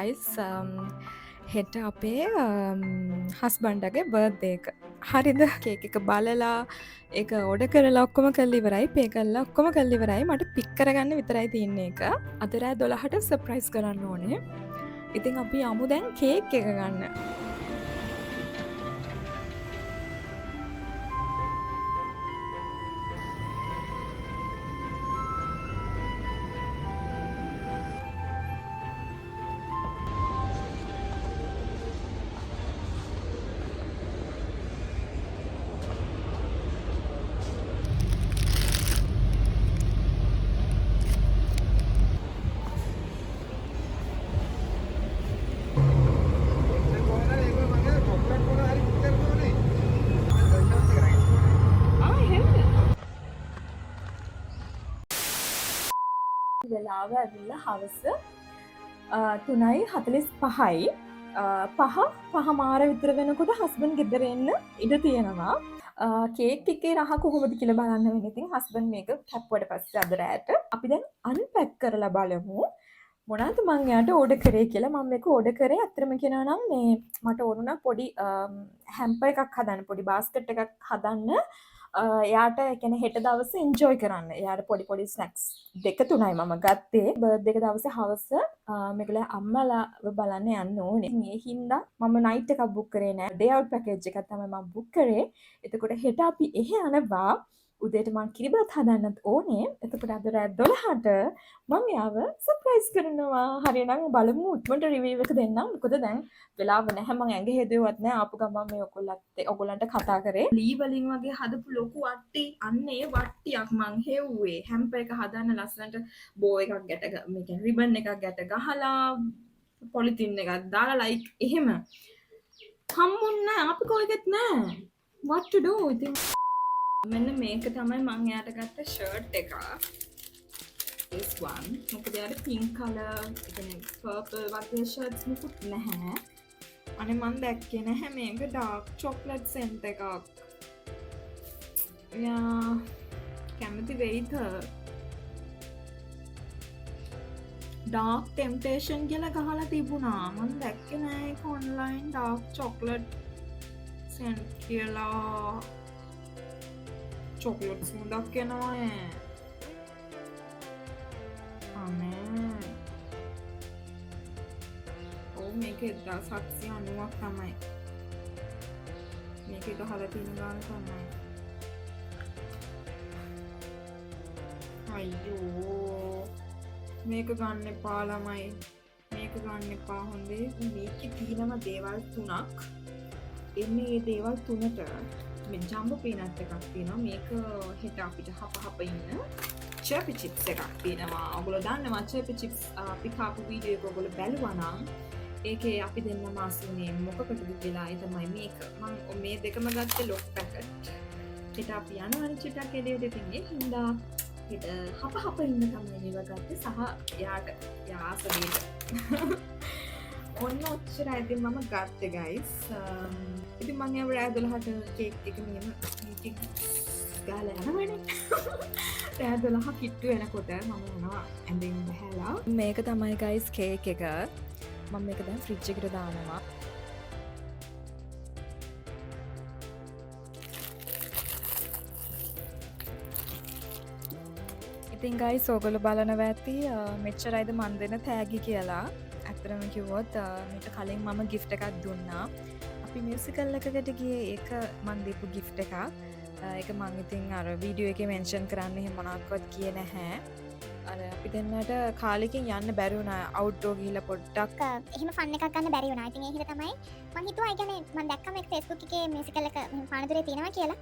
Guys හෙට අපේ හස්බන්ඩගේ birthday එක. හරිද? කේක් එක බලලා ඒක ඕඩර් කරලා ඔක්කොම කරලා ඉවරයි. පේ කරලා ඔක්කොම කරලා ඉවරයි. මට පික් කරගන්න විතරයි තියෙන්නේ ඒක. අද රෑ 12ට සර්ප්‍රයිස් කරන්න ඕනේ. ඉතින් අපි යමු දැන් කේක් එක ගන්න. වෙලාව ඇවිල්ලා හවස 3:45යි. පහ මාර විතර වෙනකොට හස්බන්ඩ් ගෙදර එන්න ඉඩ තියෙනවා. කේක් එකේ රහ කොහොමද කියලා බලන්න වෙන්නේ. ඉතින් හස්බන්ඩ් මේක කැප්පුවට පස්සේ අද රෑට අපි දැන් අන්පැක් කරලා බලමු. මොනවද මං එයාට ඕඩර් කරේ කියලා. මම මේක ඕඩර් කරේ අත්‍තරම කියනවා නම් මේ මට ඕන වුණා පොඩි හැම්පර් එකක් හදන්න, පොඩි බාස්කට් එකක් හදන්න. එයාට ඒ කියන්නේ හෙට දවසේ එන්ජොයි කරන්න. එයාට පොඩි ස්නැක්ස් දෙක තුනයි මම ගත්තේ. බර්ත්ඩේ එක දවසේ හවස මේගොල්ලෝ අම්මලාව බලන්න යන්න ඕනේ. මේ හින්දා මම නයිට් එකක් බුක් කරේ නෑ. ඩේ අවුට් පැකේජ් එකක් තමයි මම බුක් කරේ. එතකොට හෙට අපි එහෙ යනවා. උදේට මං කිරිබත් හදන්නත් ඕනේ. එතකොට අද රෑ 12ට මම යාව සර්ප්‍රයිස් කරනවා. හරිනම් බලමු ඉක්මනට රිවිව් එක දෙන්නම්. මොකද දැන් වෙලාව නැහැ. මං ඇඟ හෙදුවත් නැහැ. ආපු ගමන් මේ ඔයගොල්ලන්ට කතා කරේ. ලී වලින් වගේ හදපු ලොකු වට්ටි. අන්න ඒ වට්ටියක් මං හෙව්වේ. හැම්පර් එක හදන්න ලස්සනට බෝ එකක් ගැට මේ කියන්නේ රිබන් එකක් ගැට ගහලා පොලිතින් එකක් දාලා ලයික් එහෙම. හම්බුන්නේ නැහැ. අපි කොහෙවත් නැහැ. what to do? ඉතින් මෙන්න මේක තමයි මං එයාට ගත්ත ෂර්ට් එක. this one. මොකද එයාට pink color, ඒ කියන්නේ purple වගේ shirts මුකුත් නැහැ. අනේ මං දැක්කේ නැහැ මේක dark chocolate scent එකක්. යා කැමති වෙයිද? dark temptation කියලා ගහලා තිබුණා. මං දැක්කේ නෑ ඒක online dark chocolate scent කියලා. චොක්ලට් සුවඳක් එනවා ඈ. අනේ. ඔව් මේක 1790ක් තමයි. මේක ගහලා තියෙන ගාන තමයි. අයියෝ. මේක ගන්න එපා ළමයි. මේක ගන්න එපා හොඳේ. මේකේ තියෙනම දේවල් තුනක්. එන්නේ මේ දේවල් තුනට මේ ජම්බෝ පීනට් එකක් තියෙනවා. මේක හෙට අපිට හප ඉන්න චර්පි චිප්ස් එකක් තියෙනවා. ඔයගොල්ලෝ දන්නවා චර්පි චිප්ස් අපි කාපු වීඩියෝ එක ඔයගොල්ලෝ බැලුවා නම් ඒකේ අපි දෙන්නම ආසුනේ මොකකටද කියලා. ඒ තමයි මේක. මම මේ දෙකම ගත්තේ ලොක් පැකට්. හෙට අපි යනවා චිටක් එළියට. ඉතින් ඒ හින්දා හෙට හප ඉන්න තමයි මේවා ගත්තේ. සහ යාට යාස දෙන්න. ඔන්න ඔච්චරයි ඉතින් මම ගත්තේ ගයිස්. ඉතින් මම ඒ රෑ 12ට කේක් එක මෙහෙම මීටින් ගාලා යනවනේ. රෑ 12 කිට්ටු වෙනකොට මම යනවා ඇඳෙන් බහැලා. මේක තමයි ගයිස් කේක් එක. මම මේක දැන් ෆ්‍රිජ් එකට දානවා. ඉතින් ගයිස් ඕගොල්ලෝ බලනවා ඇති මෙච්චරයිද මන් දෙන තෑගි කියලා. ඇත්තටම කිව්වොත් මීට කලින් මම ගිෆ්ට් එකක් දුන්නා. අපි මියුසිකල් එකකට ගියේ ඒක මන් දීපු ගිෆ්ට් එකක්. ඒක මං ඉතින් අර වීඩියෝ එකේ මෙන්ෂන් කරන්න එහෙම මොනක්වත් කියේ නැහැ. අර අපි දෙන්නට කාලෙකින් යන්න බැරි වුණා අවුට්ඩෝර් ගිහිල්ලා පොඩ්ඩක් එහෙම ෆන් එකක් ගන්න බැරි වුණා. ඉතින් ඒ හින්දා තමයි මං හිතුවා ඒ කියන්නේ මං දැක්කම ඒක Facebook එකේ මියුසිකල් එක මෙහෙම පානදුරේ තියෙනවා කියලා.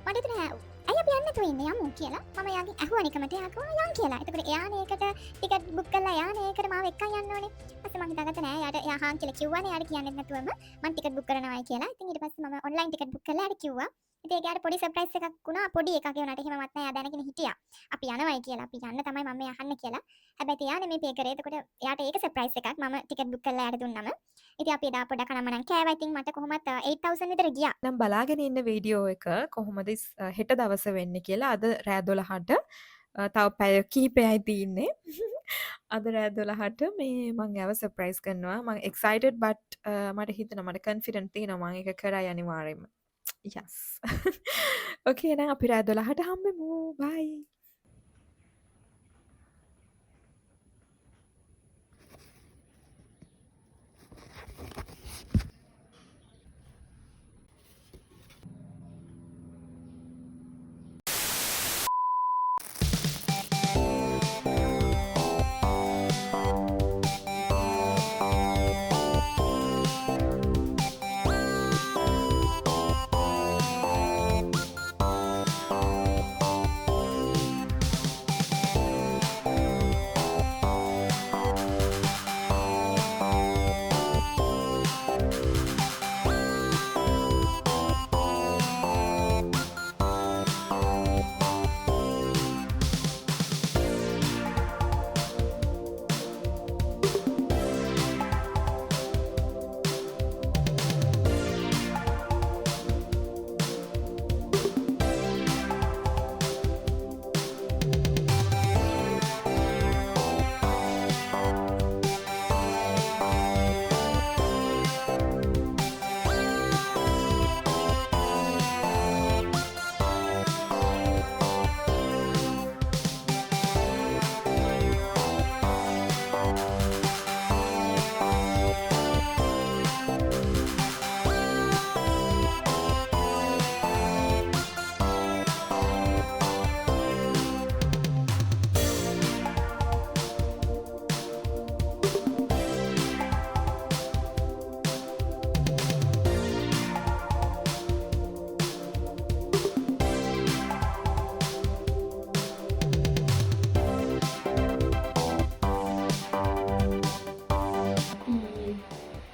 මට හිතුණා ඇයි අපි යන්න නැතුව ඉන්නේ යමු කියලා. මම එයාගෙන් ඇහුවා නිකමට එයා කිව්වා යන් කියලා. එතකොට එයානේ ඒකට ටිකට් බුක් කරලා එයානේ ඒකට මාව එක්කන් යන්න ඕනේ. ඊපස්සේ මං හිතාගත්තා නෑ එයා හාන් කියලා කිව්වනේ එයාට කියන්නෙත් නැතුවම මං ටිකට් බුක් කරනවායි කියලා. ඉතින් ඊට පස්සේ මම ඔන්ලයින් ටිකට් බුක් කරලා එයාට කිව්වා. ඉතින් ඒකට පොඩි සර්ප්‍රයිස් එකක් වුණා. පොඩි එකක් ඒ වුණාට එහෙමවත් නෑ. එයා දැනගෙන හිටියා. අපි යනවායි කියලා. අපි යන්න තමයි මම යහන්න කියලා. හැබැයි එයානේ මේ පේ කරේ. එතකොට එයාට ඒක සර්ප්‍රයිස් එකක්. මම ටිකට් බුක් කරලා එයාට දුන්නම. ඉතින් අපි එදා පොඩක් අනම්මනම් කෑවා. ඉතින් මට කොහොමත් 8000 විතර ගියා. නම් බලාගෙන ඉන්න වීඩියෝ එක කොහොමද හෙට දවස වෙන්නේ කියලා අද රෑ 12ට තව පැය කිහිපයයි තියන්නේ. අද රෑ 12ට මේ මං ඇව සර්ප්‍රයිස් කරනවා. මං එක්සයිටඩ් බට් මට හිතෙනවා මට කන්ෆිඩන්ට් තියෙනවා මං ඒක කරයි අනිවාර්යෙන්ම. යස්. ඕකේ එහෙනම් අපි රෑ 12ට හම්බෙමු. බයි.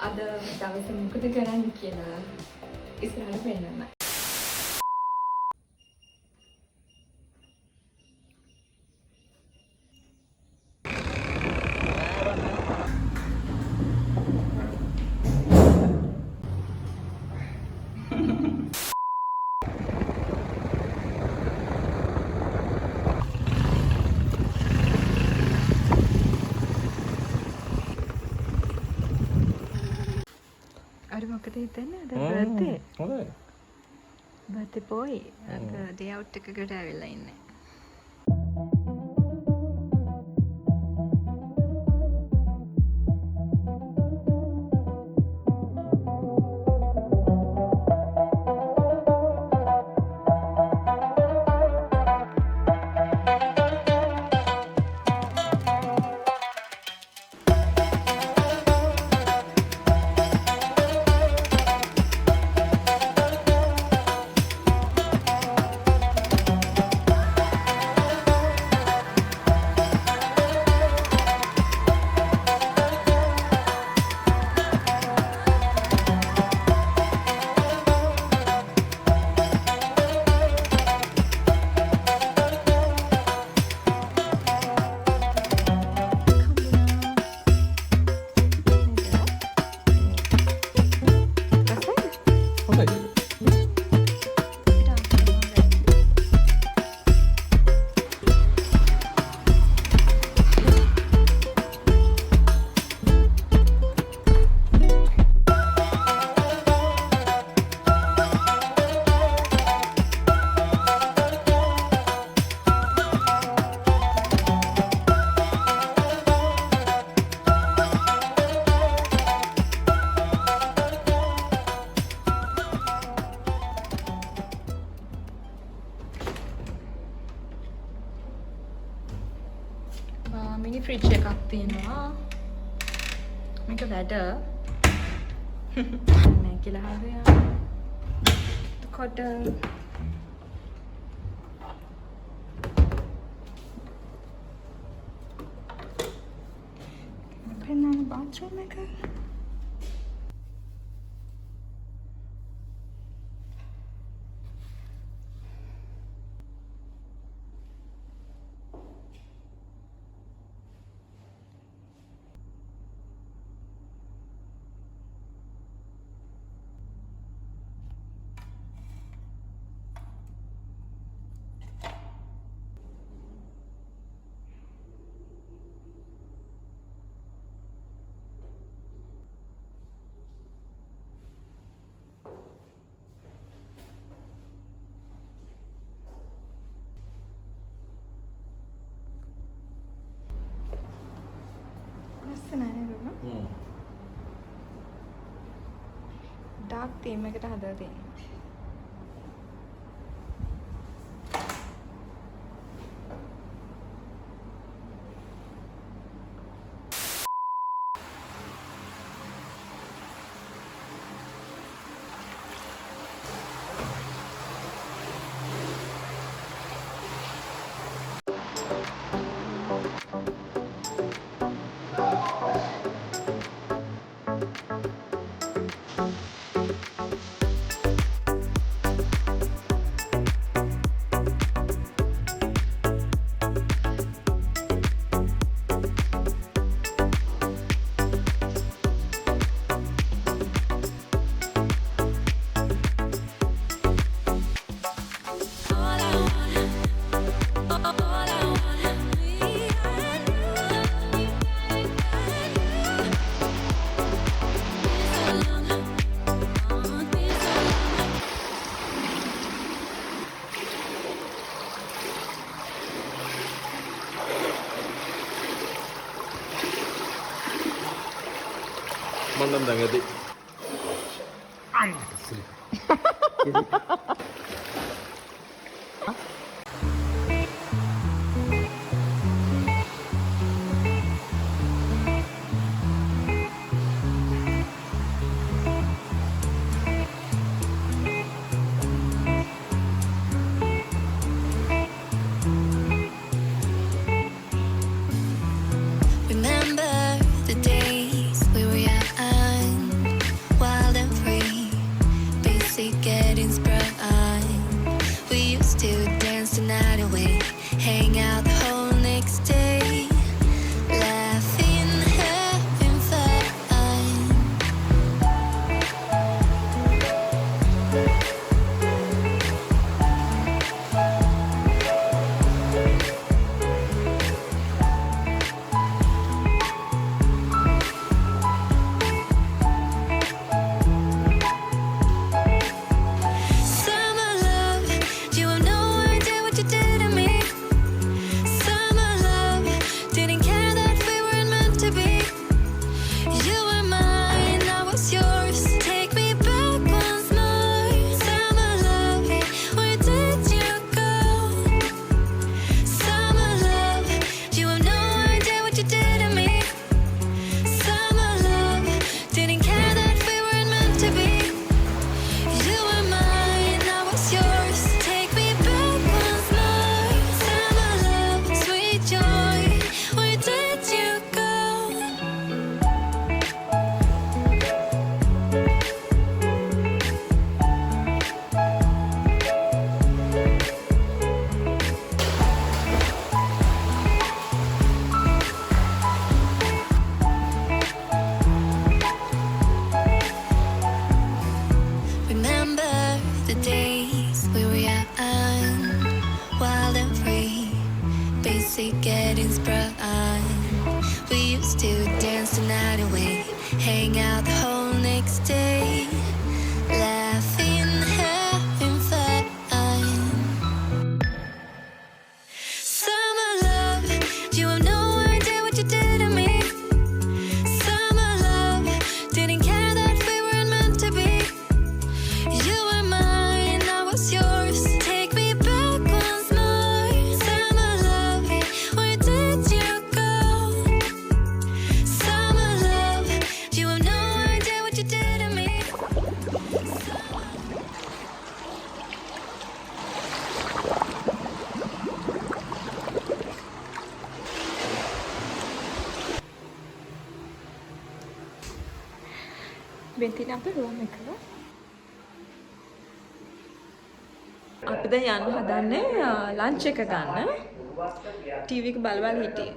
අද දවසේ මොකද කරන්න කියලා ඉස්සරහට පෙන්නන්න. අර මොකද හිතන්නේ අද බර්ත්ඩේ හොඳයි. බර්ත්ඩේ බොයි අද ඩේ අවුට් එකකට ඇවිල්ලා ඉන්නේ. හොඳයි. මිනි ෆ්‍රිජ් එකක් තියෙනවා. මේක වැඩ නෑ කියලා හරියා. එතකොට පෙන්නන්න බාත්රූම් එක. ගොඩාක් තීම් එකට හදලා තියෙනවා. මන්නම් දැන් ඇති. Remember the days we were young, wild and free, basic getting sprung. We used to dance the night away, hang out the whole next day, laughing, having fun. Summer love, you have no idea what you did to me. Summer love, didn't care that we weren't meant to be. You were mine, I was yours. Take me back once more. Summer love, where did you go? Summer love, you have no idea what you did to me. Summer love, didn't care that we weren't meant to be. You were mine, I was yours. Take me back once more. Summer love, sweet joy, where did you go? Remember the days we were young, wild and free, basic getting sprung. We used to dance the night away, hang out the whole next day, laughing, having fun. Summer love, you have no idea what you did to me. Summer love, didn't care that we weren't meant to be. You were mine, I was yours. Take me back once more. Summer love, where did you go? Summer love, you have no idea what you did to me. වෙන්තින අපේ room එක. අපි දැන් යන්න හදන්නේ lunch එක ගන්න. TV එක බල බල හිටියේ.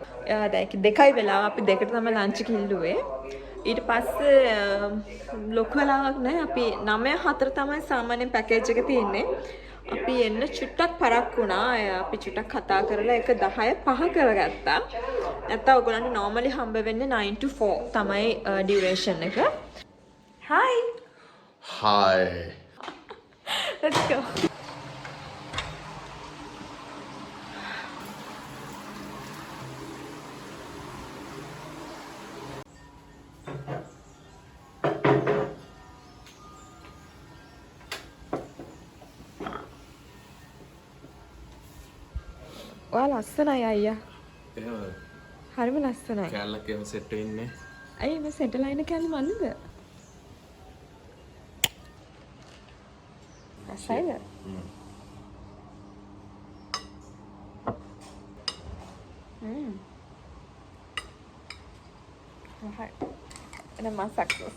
දැන් දෙකයි වෙලාව අපි දෙකට තමයි ලන්ච් එක ඉල්ලුවේ. ඊට පස්සේ ලොකු වෙලාවක් නැහැ. අපි 9:04 තමයි සාමාන්‍ය පැකේජ් එක තියෙන්නේ. අපි එන්න චුට්ටක් පරක් වුණා. අපි චුට්ටක් කතා කරලා ඒක 10:05 කරගත්තා. නැත්නම් ඔයගොල්ලන්ට normally හම්බ වෙන්නේ 9 to 4 තමයි duration එක. Hi. Hi. Let's go. ඔයා ලස්සනයි අයියා. එහෙම හරිම ලස්සනයි. කැලලක් එහෙම සෙට් වෙන්නේ. ඇයි මේ සෙටලයින කැල්ල මන්ද? අසයිද? Right. And I'm a success.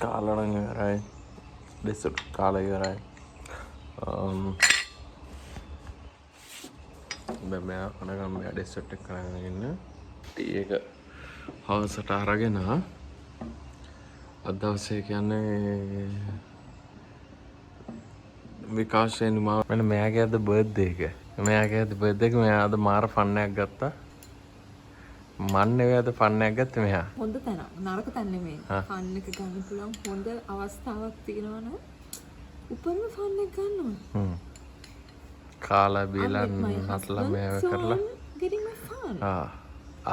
කාලන ඉවරයි. ඩෙසර්ට් කාලය ඉවරයි. මෙයා කනගම් මෙයා ඩෙසර්ට් එක කරගෙන ඉන්න. ටී එක හවසට අරගෙන අද දවසේ කියන්නේ විකාශයෙන් මම මෙන්න මෙයාගේ අද බර්ත්ඩේ එක. මෙයාගේ අද බර්ත්ඩේ එක මෙයා අද මාර ෆන් එකක් ගත්තා. මන් නෙවෙයි අද ෆන් එකක් ගත්තේ මෙයා. හොඳ තැන නරක තැන නෙමෙයි. ෆන් එක ගන්න පුළුවන් හොඳ අවස්ථාවක් තියෙනවා නම් උපරිම ෆන් එක ගන්න ඕන. කාලා බීලා නටලා මේව කරලා getting my fun.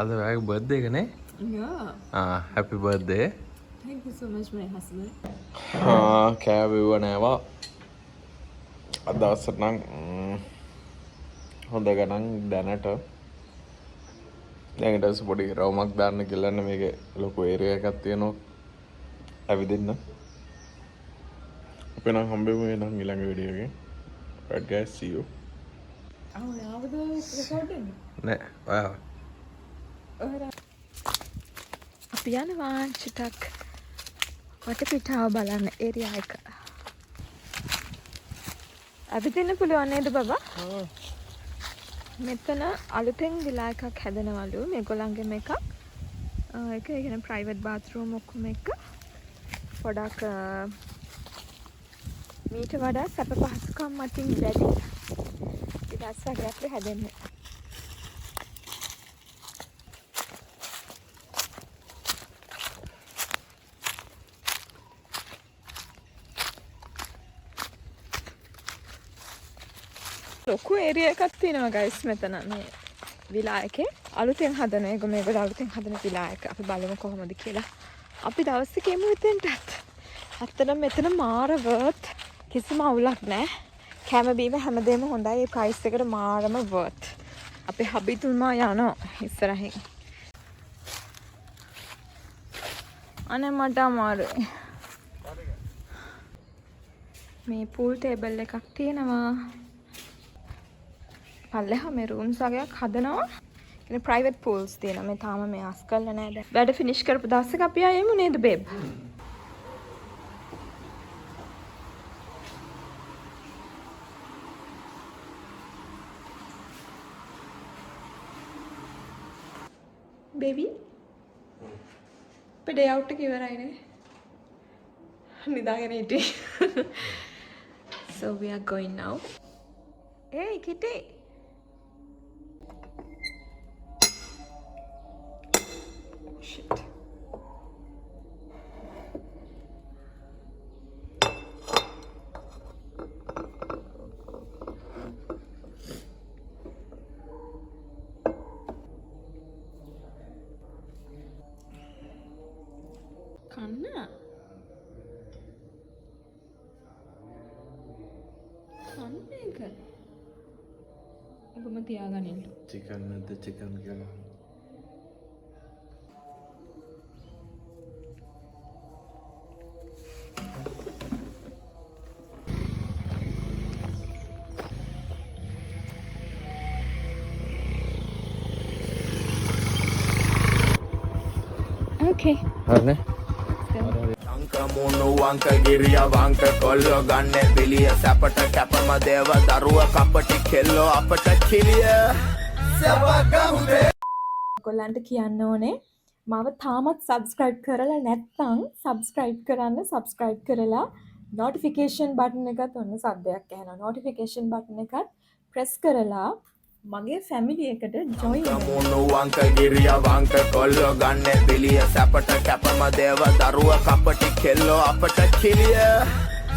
අද ඔයාගේ බර්ත්ඩේ එක නේ? Yeah. Happy birthday. Thank you so much my husband. කෑවෙව නෑවා. අද දවසට නම් හොඳ ගණන් දැනට දැන් ඊට පස්සේ පොඩි රවුමක් දාන්න කියලා මේකේ ලොකු ඒරියා එකක් තියෙනවා ඇවිදින්න. අපි නම් හම්බෙමු එනම් ඊළඟ වීඩියෝ එකේ. Right guys, see you. යාවද රෙකෝඩින්? නෑ ඔයාව. අපි යනවා චුටක් වටපිටාව බලන්න ඒරියා එක. ඇවිදින්න පුළුවන් නේද බබා? මෙතන අලුතෙන් විලා එකක් හැදෙනවලු මේගොල්ලන්ගේම එකක්. ඒක කියන්නේ ප්‍රයිවට් බාත්රූම් ඔක්කොම එක. පොඩක් මීට වඩා සැප පහසුකම් මතින් වැඩි. ඊට පස්සේ හැදෙන්නේ. ලොකු ඒරියා එකක් තියෙනවා ගයිස් මෙතන මේ විලා එකේ අලුතෙන් හදන එක මේගොල්ලෝ අලුතෙන් හදන විලා එක. අපි බලමු කොහොමද කියලා. අපි දවස් එකේම මෙතෙන්ටත්. ඇත්තටම මෙතන මාර වර්ත් කිසිම අවුලක් නැහැ. කැම බීම හැමදේම හොඳයි. ඒ ප්‍රයිස් එකට මාරම වර්ත්. අපේ හබි තුමා යනවා ඉස්සරහින්. අනේ මට අමාරුයි. මේ පූල් ටේබල් එකක් තියෙනවා. පල්ලෙහා මේ රූම්ස් වගේක් හදනවා. ඉතින් ප්‍රයිවට් පූල්ස් තියෙනවා. මේ තාම මේ අස් කරලා නැහැ දැන්. වැඩ ෆිනිෂ් කරපු දවසක අපි ආයෙමු නේද බේබ්? බේබි පෙඩේ අවුට් එක ඉවරයිනේ. නිදාගෙන හිටියේ. So we are going now. Hey kitty. Shit. Kanna. Kanna එක. ඔබම තියාගනින්න. චිකන් නැද්ද චිකන් කියලා. Okay. හරිනේ. මුණු වංක ගිරිය වංක කොල්ලෝ ගන්න පිළිය සැපට කැපම දේව දරුව කපටි කෙල්ලෝ අපට කිලිය සැපගමුදේ ඔයගොල්ලන්ට කියන්න ඕනේ මම තාමත් සබස්ක්‍රයිබ් කරලා නැත්නම් සබස්ක්‍රයිබ් කරන්න. සබස්ක්‍රයිබ් කරලා නොටිෆිකේෂන් බටන් එකත් ඔන්න සද්දයක් ඇහෙනවා. නොටිෆිකේෂන් බටන් එකත් ප්‍රෙස් කරලා මගේ ෆැමිලි එකට ජොයින් වෙන්න. මුණු වංක ගිරිය වංක කොල්ලෝ ගන්න පිළිය සැපට කැපම දේව දරුව කපටි කෙල්ලෝ අපට කිලිය